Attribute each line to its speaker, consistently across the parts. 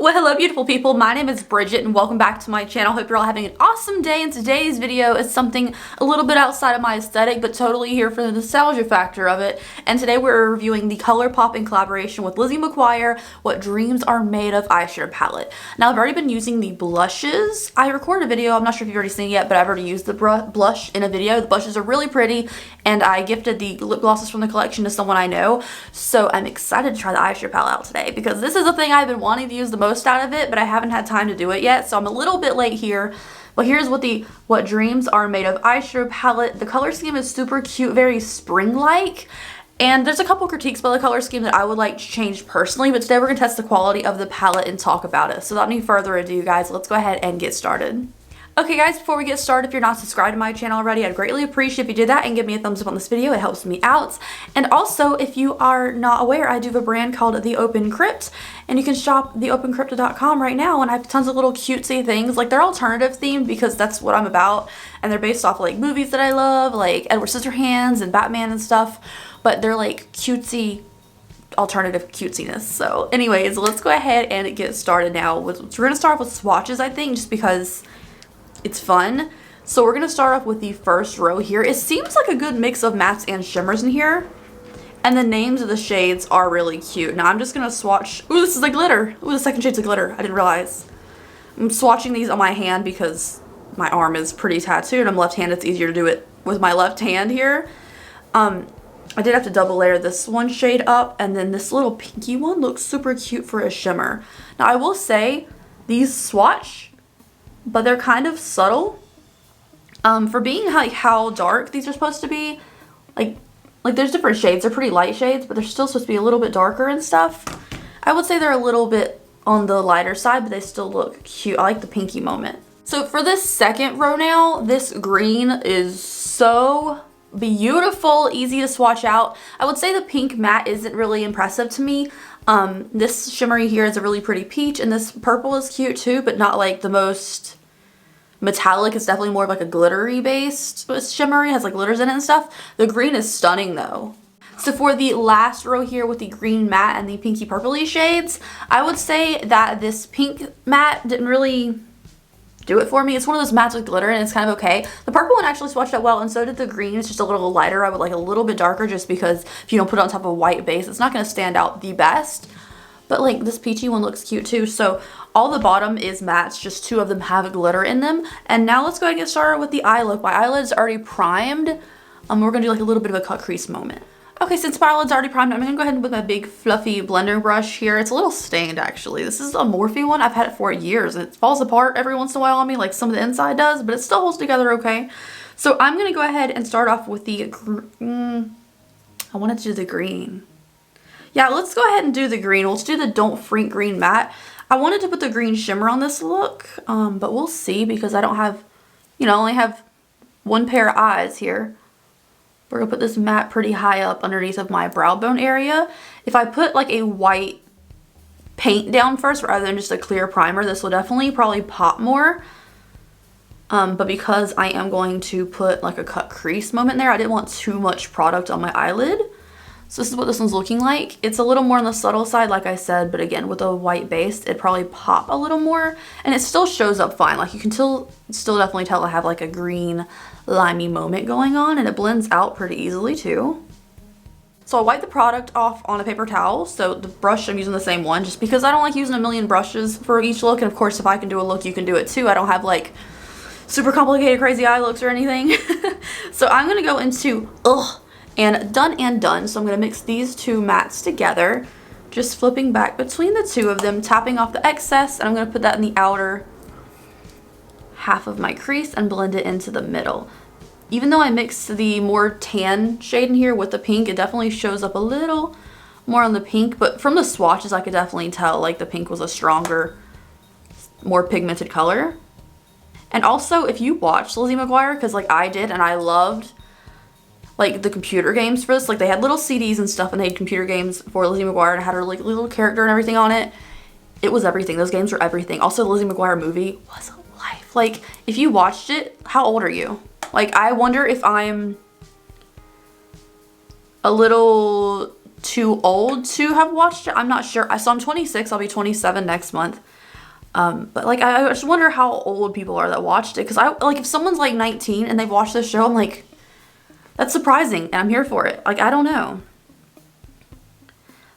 Speaker 1: Well, hello beautiful people, my name is Bridget and welcome back to my channel. Hope you're all having an awesome day, and today's video is something a little bit outside of my aesthetic but totally here for the nostalgia factor of it. And today we're reviewing the Colourpop in collaboration with Lizzie McGuire, What Dreams Are Made Of eyeshadow palette. Now I've already been using the blushes. I recorded a video, I'm not sure if you've already seen it yet, but I've already used the blush in a video. The blushes are really pretty and I gifted the lip glosses from the collection to someone I know. So I'm excited to try the eyeshadow palette out today because this is a thing I've been wanting to use the most out of it, but I haven't had time to do it yet, so I'm a little bit late here. But here's what the What Dreams Are Made Of eyeshadow palette. The color scheme is super cute, very spring-like, and there's a couple critiques about the color scheme that I would like to change personally, but today we're going to test the quality of the palette and talk about it. So without any further ado, guys, let's go ahead and get started. Okay guys, before we get started, if you're not subscribed to my channel already, I'd greatly appreciate if you did that and give me a thumbs up on this video. It helps me out. And also, if you are not aware, I do have a brand called The Open Crypt, and you can shop theopencrypt.com right now, and I have tons of little cutesy things. Like, they're alternative themed because that's what I'm about, and they're based off of, like, movies that I love, like Edward Scissorhands and Batman and stuff, but they're like cutesy alternative cutesiness. So anyways, let's go ahead and get started now. We're going to start off with swatches, I think, just because it's fun. So we're going to start off with the first row here. It seems like a good mix of mattes and shimmers in here. And the names of the shades are really cute. Now I'm just going to swatch. Ooh, this is like glitter. Ooh, the second shade's a glitter. I didn't realize. I'm swatching these on my hand because my arm is pretty tattooed. I'm left-handed. It's easier to do it with my left hand here. I did have to double layer this one shade up, and then this little pinky one looks super cute for a shimmer. Now I will say these swatch, but they're kind of subtle. For being like how dark these are supposed to be, like there's different shades. They're pretty light shades, but they're still supposed to be a little bit darker and stuff. I would say they're a little bit on the lighter side, but they still look cute. I like the pinky moment. So for this second row now, this green is so beautiful, easy to swatch out. I would say the pink matte isn't really impressive to me. This shimmery here is a really pretty peach, and this purple is cute too, but not like the most metallic. It's definitely more of like a glittery based shimmery. It has like glitters in it and stuff. The green is stunning though. So for the last row here with the green matte and the pinky purpley shades, I would say that this pink matte didn't really do it for me. It's one of those mattes with glitter and it's kind of okay. The purple one actually swatched out well, and so did the green. It's just a little lighter. I would like a little bit darker just because if you don't put it on top of a white base, it's not going to stand out the best. But like this peachy one looks cute too. So all the bottom is mattes, just two of them have glitter in them. And now let's go ahead and get started with the eye look. My eyelid's already primed. We're going to do like a little bit of a cut crease moment. Okay, since my eyelid's already primed, I'm going to go ahead with my big fluffy blender brush here. It's a little stained actually. This is a Morphe one. I've had it for years. It falls apart every once in a while on me like some of the inside does, but it still holds together okay. So I'm going to go ahead and start off with the, I wanted to do the green. Yeah, let's go ahead and do the green. Let's do the Don't Freak Green Matte. I wanted to put the green shimmer on this look, but we'll see because I don't have, I only have one pair of eyes here. We're going to put this matte pretty high up underneath of my brow bone area. If I put like a white paint down first rather than just a clear primer, this will definitely probably pop more. But because I am going to put like a cut crease moment there, I didn't want too much product on my eyelid. So this is what this one's looking like. It's a little more on the subtle side, like I said, but again, with a white base, it'd probably pop a little more, and it still shows up fine. Like you can still definitely tell I have like a green limey moment going on, and it blends out pretty easily too. So I wipe the product off on a paper towel. So the brush, I'm using the same one just because I don't like using a million brushes for each look. And of course, if I can do a look, you can do it too. I don't have like super complicated, crazy eye looks or anything. So I'm gonna go into, and done and done. So I'm going to mix these two mattes together, just flipping back between the two of them, tapping off the excess, and I'm going to put that in the outer half of my crease and blend it into the middle. Even though I mixed the more tan shade in here with the pink, it definitely shows up a little more on the pink, but from the swatches I could definitely tell like the pink was a stronger, more pigmented color. And also if you watched Lizzie McGuire, because like I did and I loved like the computer games for this, like they had little CDs and stuff, and they had computer games for Lizzie McGuire, and had her like little character and everything on it. It was everything. Those games were everything. Also the Lizzie McGuire movie was life. Like if you watched it, how old are you? Like I wonder if I'm a little too old to have watched it. I'm not sure. So I'm 26, I'll be 27 next month. But like, I just wonder how old people are that watched it. Because like, if someone's like 19 and they've watched this show, I'm like, that's surprising, and I'm here for it. Like, I don't know.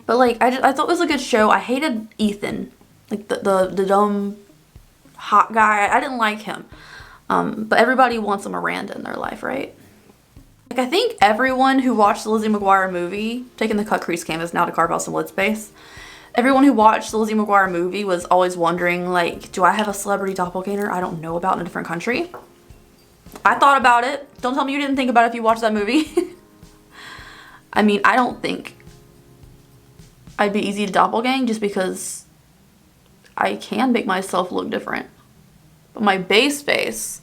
Speaker 1: But like, I thought it was a good show. I hated Ethan, like the dumb hot guy. I didn't like him. But everybody wants a Miranda in their life, right? Like, I think everyone who watched the Lizzie McGuire movie, taking the cut crease canvas now to carve out some lid space, everyone who watched the Lizzie McGuire movie was always wondering, like, do I have a celebrity doppelganger I don't know about in a different country? I thought about it. Don't tell me you didn't think about it if you watched that movie. I mean, I don't think I'd be easy to doppelgang just because I can make myself look different. But my base face,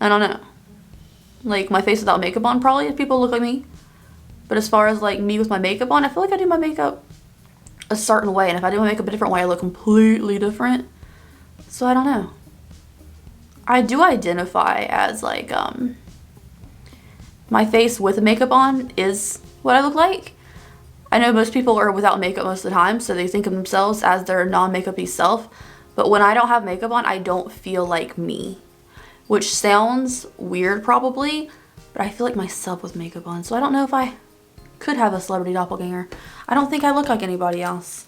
Speaker 1: I don't know. Like, my face without makeup on, probably, if people look like me. But as far as, like, me with my makeup on, I feel like I do my makeup a certain way. And if I do my makeup a different way, I look completely different. So, I don't know. I do identify as, like, my face with makeup on is what I look like. I know most people are without makeup most of the time, so they think of themselves as their non-makeup-y self. But when I don't have makeup on, I don't feel like me. Which sounds weird probably, but I feel like myself with makeup on. So I don't know if I could have a celebrity doppelganger. I don't think I look like anybody else.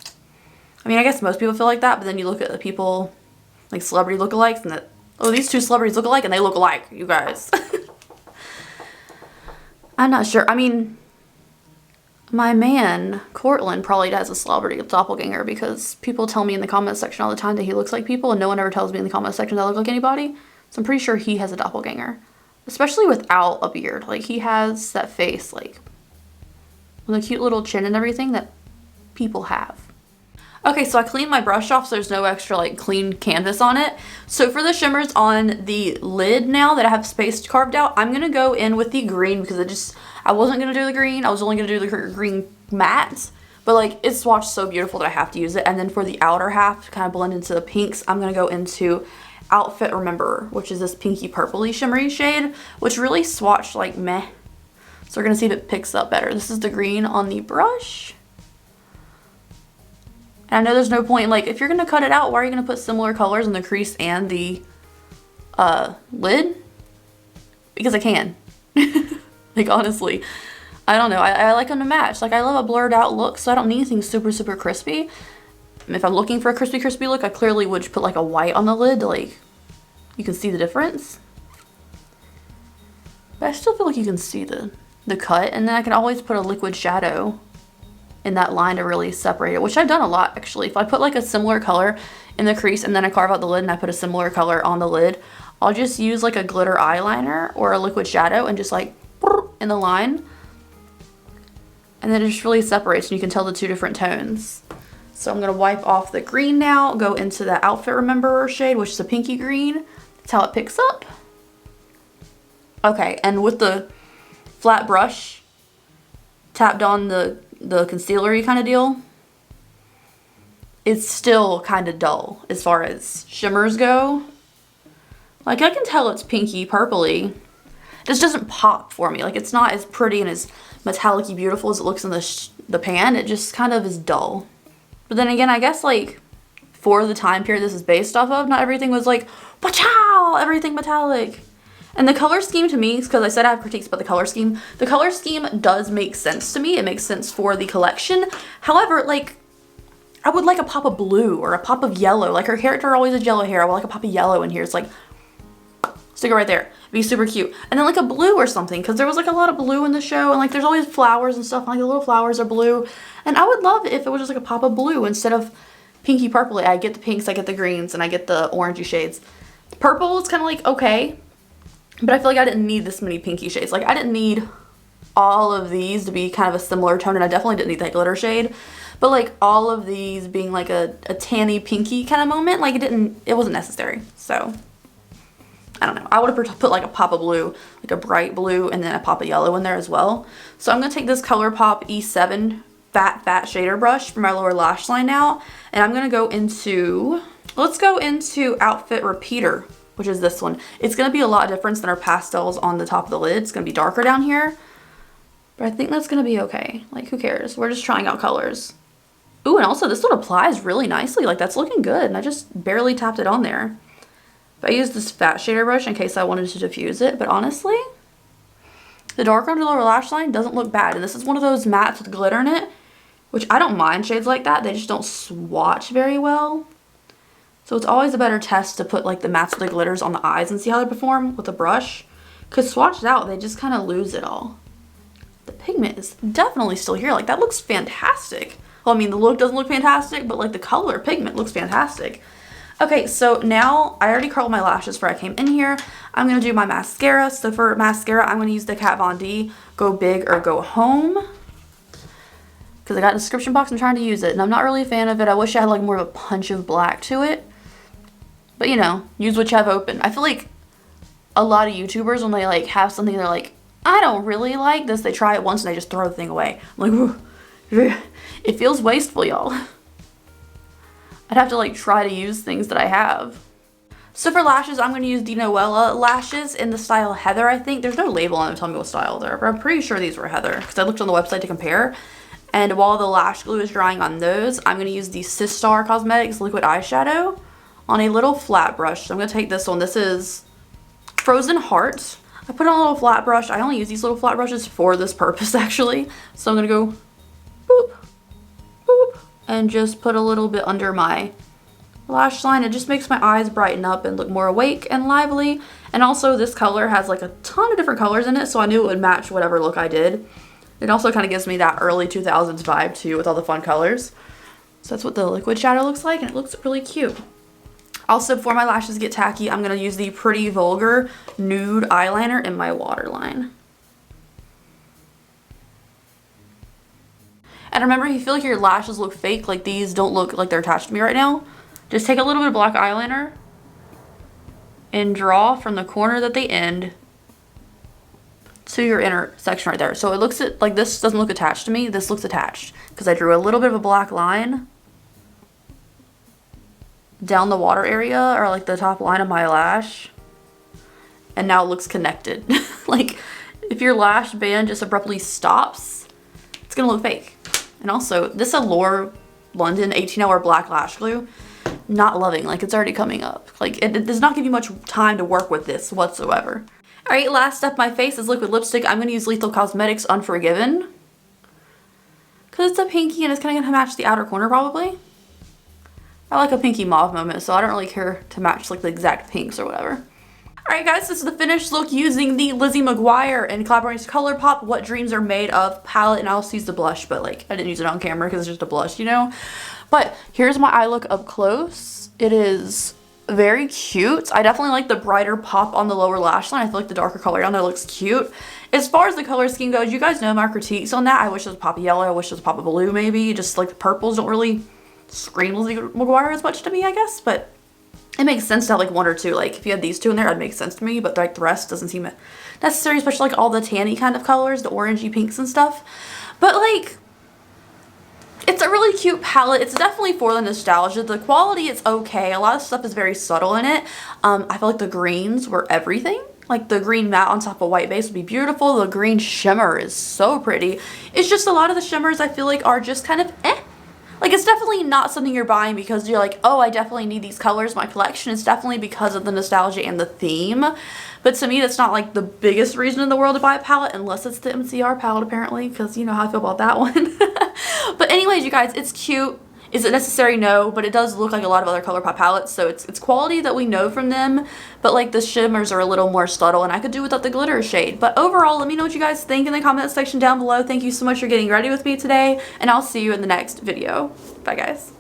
Speaker 1: I mean, I guess most people feel like that, but then you look at the people, like celebrity lookalikes, and that, oh, these two celebrities look alike and they look alike, you guys. I'm not sure. I mean, my man, Cortland, probably has a celebrity doppelganger because people tell me in the comment section all the time that he looks like people, and no one ever tells me in the comment section that I look like anybody. So I'm pretty sure he has a doppelganger, especially without a beard. Like, he has that face, like, with a cute little chin and everything that people have. Okay, so I cleaned my brush off so there's no extra, like, clean canvas on it. So for the shimmers on the lid now that I have space carved out, I'm going to go in with the green because I wasn't going to do the green. I was only going to do the green matte. But, like, it's swatched so beautiful that I have to use it. And then for the outer half, to kind of blend into the pinks, I'm going to go into Outfit Remember, which is this pinky purpley shimmery shade, which really swatched like meh. So we're gonna see if it picks up better. This is the green on the brush. And I know there's no point, like, if you're gonna cut it out, why are you gonna put similar colors in the crease and the lid? Because I can. Like, honestly, I don't know. I like them to match. Like, I love a blurred out look, so I don't need anything super, super crispy. If I'm looking for a crispy look, I clearly would put like a white on the lid to, like, you can see the difference. But I still feel like you can see the cut, and then I can always put a liquid shadow in that line to really separate it, which I've done a lot actually. If I put like a similar color in the crease and then I carve out the lid and I put a similar color on the lid, I'll just use like a glitter eyeliner or a liquid shadow and just like in the line. And then it just really separates and you can tell the two different tones. So I'm going to wipe off the green now, go into the Outfit Remember shade, which is a pinky green. That's how it picks up. Okay, and with the flat brush, tapped on the concealer-y kind of deal, it's still kind of dull as far as shimmers go. Like, I can tell it's pinky purpley. It just doesn't pop for me. Like, it's not as pretty and as metallic-y beautiful as it looks in the pan. It just kind of is dull. But then again, I guess, like, for the time period this is based off of, not everything was like, wachow, everything metallic. And the color scheme to me, because I said I have critiques about the color scheme does make sense to me. It makes sense for the collection. However, like, I would like a pop of blue or a pop of yellow. Like, her character always has yellow hair. I would like a pop of yellow in here. It's like, stick it right there. It'd be super cute. And then like a blue or something, because there was like a lot of blue in the show, and like there's always flowers and stuff, and like the little flowers are blue. And I would love it if it was just like a pop of blue instead of pinky purpley. I get the pinks, I get the greens, and I get the orangey shades. Purple is kind of like okay, but I feel like I didn't need this many pinky shades. Like, I didn't need all of these to be kind of a similar tone, and I definitely didn't need that glitter shade. But like all of these being like a tanny pinky kind of moment, like it wasn't necessary. So I don't know. I would have put like a pop of blue, like a bright blue, and then a pop of yellow in there as well. So I'm going to take this Colourpop E7 fat shader brush for my lower lash line now. And I'm going to go into, let's go into Outfit Repeater, which is this one. It's going to be a lot different than our pastels on the top of the lid. It's going to be darker down here. But I think that's going to be okay. Like, who cares? We're just trying out colors. Ooh, and also this one applies really nicely. Like, that's looking good. And I just barely tapped it on there. But I used this fat shader brush in case I wanted to diffuse it. But honestly, the dark under the lower lash line doesn't look bad. And this is one of those mattes with glitter in it, which I don't mind shades like that. They just don't swatch very well. So it's always a better test to put like the mattes with the glitters on the eyes and see how they perform with a brush. Because swatched out, they just kind of lose it all. The pigment is definitely still here. Like, that looks fantastic. Well, I mean, the look doesn't look fantastic, but like the color pigment looks fantastic. Okay, so now I already curled my lashes before I came in here. I'm going to do my mascara. So for mascara, I'm going to use the Kat Von D Go Big or Go Home. Because I got a description box, I'm trying to use it. And I'm not really a fan of it. I wish I had like more of a punch of black to it. But you know, use what you have open. I feel like a lot of YouTubers, when they like have something they're like, I don't really like this, they try it once and they just throw the thing away. I'm like, it feels wasteful, y'all. I'd have to like try to use things that I have. So for lashes, I'm going to use the Noella lashes in the style Heather, I think. There's no label on them telling me what style they're, but I'm pretty sure these were Heather because I looked on the website to compare. And while the lash glue is drying on those, I'm going to use the Sistar Cosmetics liquid eyeshadow on a little flat brush. So I'm going to take this one. This is Frozen Heart. I put it on a little flat brush. I only use these little flat brushes for this purpose actually. So I'm going to go boop, boop, and just put a little bit under my lash line. It just makes my eyes brighten up and look more awake and lively. And also this color has like a ton of different colors in it, so I knew it would match whatever look I did. It also kind of gives me that early 2000s vibe too with all the fun colors. So that's what the liquid shadow looks like, and it looks really cute. Also, before my lashes get tacky, I'm going to use the Pretty Vulgar Nude Eyeliner in my waterline. And remember, if you feel like your lashes look fake, like these don't look like they're attached to me right now, just take a little bit of black eyeliner and draw from the corner that they end to your inner section right there. So it looks like this doesn't look attached to me. This looks attached because I drew a little bit of a black line down the water area, or like the top line of my lash, and now it looks connected. Like if your lash band just abruptly stops, it's gonna look fake. And also this Allure London 18-hour black lash glue, not loving. Like, it's already coming up. Like, it does not give you much time to work with this whatsoever. Alright, last up my face is liquid lipstick. I'm going to use Lethal Cosmetics Unforgiven, because it's a pinky and it's kind of going to match the outer corner probably. I like a pinky mauve moment, so I don't really care to match like the exact pinks or whatever. Alright guys, this is the finished look using the Lizzie McGuire and collaborating with Colourpop What Dreams Are Made Of palette, and I also used the blush, but like I didn't use it on camera because it's just a blush, you know? But here's my eye look up close. It is very cute. I definitely like the brighter pop on the lower lash line. I feel like the darker color down there looks cute. As far as the color scheme goes, you guys know my critiques on that. I wish it was pop of yellow. I wish it was pop of blue maybe. Just like the purples don't really scream Lizzie McGuire as much to me, I guess. But it makes sense to have like one or two. Like if you had these two in there, that'd make sense to me. But like the rest doesn't seem necessary, especially like all the tanny kind of colors, the orangey pinks and stuff. But like, it's a really cute palette. It's definitely for the nostalgia. The quality is okay. A lot of stuff is very subtle in it. I feel like the greens were everything. Like the green matte on top of a white base would be beautiful. The green shimmer is so pretty. It's just a lot of the shimmers I feel like are just kind of eh. Like, it's definitely not something you're buying because you're like, oh, I definitely need these colors in my collection. It's definitely because of the nostalgia and the theme. But to me, that's not like the biggest reason in the world to buy a palette, unless it's the MCR palette apparently, because you know how I feel about that one. But anyways, you guys, it's cute. Is it necessary? No, but it does look like a lot of other Colourpop palettes, so it's quality that we know from them, but like the shimmers are a little more subtle, and I could do without the glitter shade. But overall, let me know what you guys think in the comment section down below. Thank you so much for getting ready with me today, and I'll see you in the next video. Bye guys.